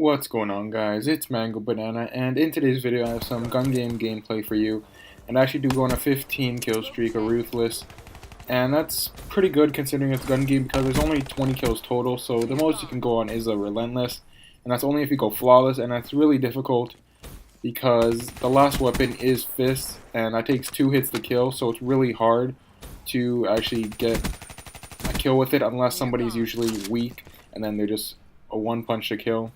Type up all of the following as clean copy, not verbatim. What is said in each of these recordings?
What's going on, guys? It's mangobanana, and in today's video I have some gun game gameplay for you. And I actually do go on a 15 kill streak, or ruthless, and that's pretty good considering it's a gun game because there's only 20 kills total, so the most you can go on is a relentless, and that's only if you go flawless, and that's really difficult because the last weapon is fists, and that takes 2 hits to kill, so it's really hard to actually get a kill with it unless somebody's usually weak, and then they're just a one punch to kill.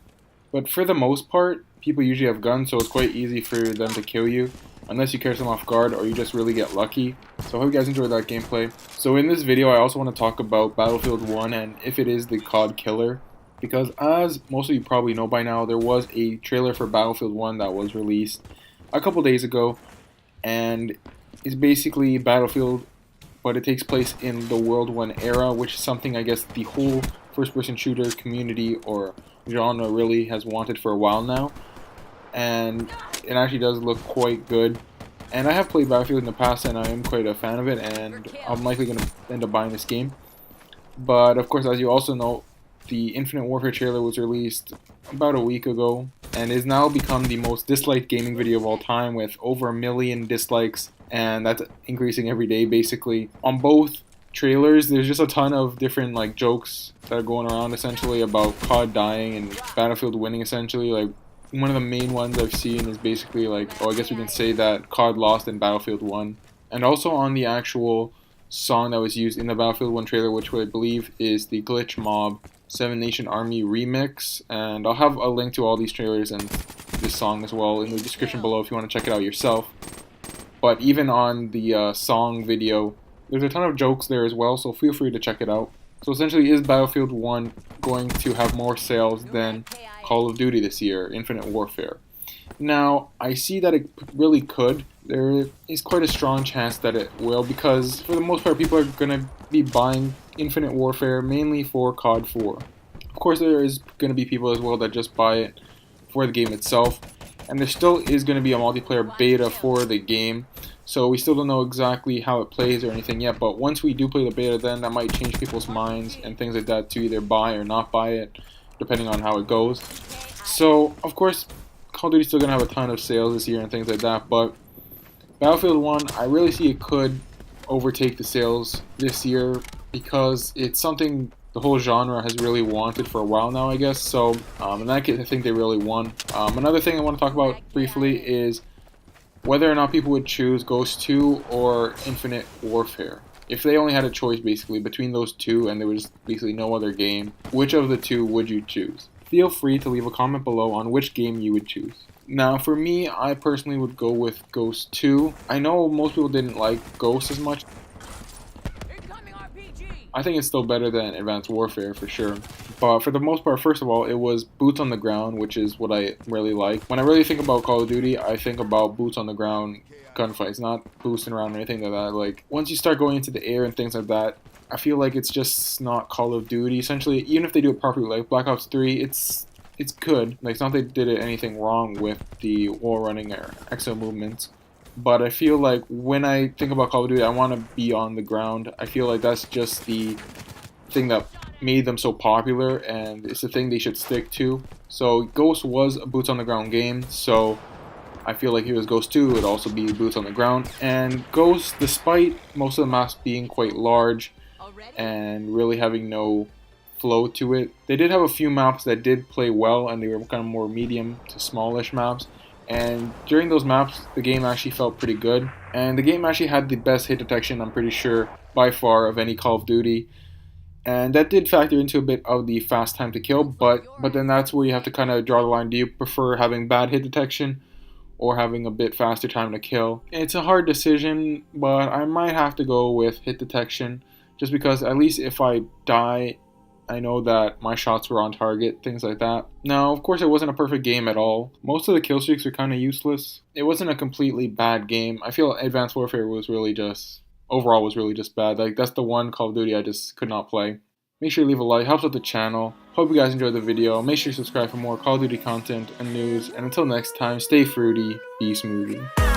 But for the most part, people usually have guns, so it's quite easy for them to kill you, unless you catch them off guard or you just really get lucky. So I hope you guys enjoyed that gameplay. So in this video, I also want to talk about Battlefield 1 and if it is the COD Killer. Because as most of you probably know by now, there was a trailer for Battlefield 1 that was released a couple days ago. And it's basically Battlefield, but it takes place in the World 1 era, which is something I guess the whole first-person shooter community or genre really has wanted for a while now, and it actually does look quite good. And I have played Battlefield in the past and I am quite a fan of it, and I'm likely going to end up buying this game. But of course, as you also know, the Infinite Warfare trailer was released about a week ago and is now become the most disliked gaming video of all time with over 1 million dislikes, and that's increasing every day basically. On both trailers, there's just a ton of different jokes that are going around essentially about COD dying and Battlefield winning essentially. Like, one of the main ones I've seen is basically like, oh, I guess we can say that COD lost and Battlefield won. And also on the actual song that was used in the Battlefield 1 trailer, which I believe is the Glitch Mob 7 Nation Army remix, and I'll have a link to all these trailers and this song as well in the description below if you want to check it out yourself. But even on the song video, there's a ton of jokes there as well, so feel free to check it out. So essentially, is Battlefield 1 going to have more sales than Call of Duty this year, Infinite Warfare? Now, I see that it really could. There is quite a strong chance that it will, because for the most part, people are going to be buying Infinite Warfare mainly for COD 4. Of course, there is going to be people as well that just buy it for the game itself, and there still is going to be a multiplayer beta for the game. So we still don't know exactly how it plays or anything yet, but once we do play the beta, then that might change people's minds and things like that to either buy or not buy it, depending on how it goes. So, of course, Call of Duty is still going to have a ton of sales this year and things like that, but Battlefield 1, I really see it could overtake the sales this year because it's something the whole genre has really wanted for a while now, I guess. So, in that case, I think they really won. Another thing I want to talk about briefly is whether or not people would choose Ghost 2 or Infinite Warfare. If they only had a choice basically between those two and there was basically no other game, which of the two would you choose? Feel free to leave a comment below on which game you would choose. Now for me, I personally would go with Ghost 2. I know most people didn't like Ghost as much. I think it's still better than Advanced Warfare for sure. But for the most part, first of all, it was boots on the ground, which is what I really like. When I really think about Call of Duty, I think about boots on the ground gunfights, not boosting around or anything like that. Like, once you start going into the air and things like that, I feel like it's just not Call of Duty. Essentially, even if they do it properly, like Black Ops 3, it's good. Like, it's not that they did anything wrong with the wall running or exo movements. But I feel like when I think about Call of Duty, I want to be on the ground. I feel like that's just the thing that made them so popular, and it's the thing they should stick to. So Ghost was a boots on the ground game, so I feel like if it was Ghost 2, it would also be boots on the ground. And Ghost, despite most of the maps being quite large and really having no flow to it, they did have a few maps that did play well, and they were kind of more medium to smallish maps. And during those maps, the game actually felt pretty good. And the game actually had the best hit detection, I'm pretty sure, by far, of any Call of Duty. And that did factor into a bit of the fast time to kill, but then that's where you have to kind of draw the line. Do you prefer having bad hit detection or having a bit faster time to kill? It's a hard decision, but I might have to go with hit detection, just because at least if I die, I know that my shots were on target, things like that. Now, of course, it wasn't a perfect game at all. Most of the kill streaks were kind of useless. It wasn't a completely bad game. I feel Advanced Warfare was really just, overall was really just bad. Like, that's the one Call of Duty I just could not play. Make sure you leave a like, helps out the channel. Hope you guys enjoyed the video. Make sure you subscribe for more Call of Duty content and news. And until next time, stay fruity, be smoothie.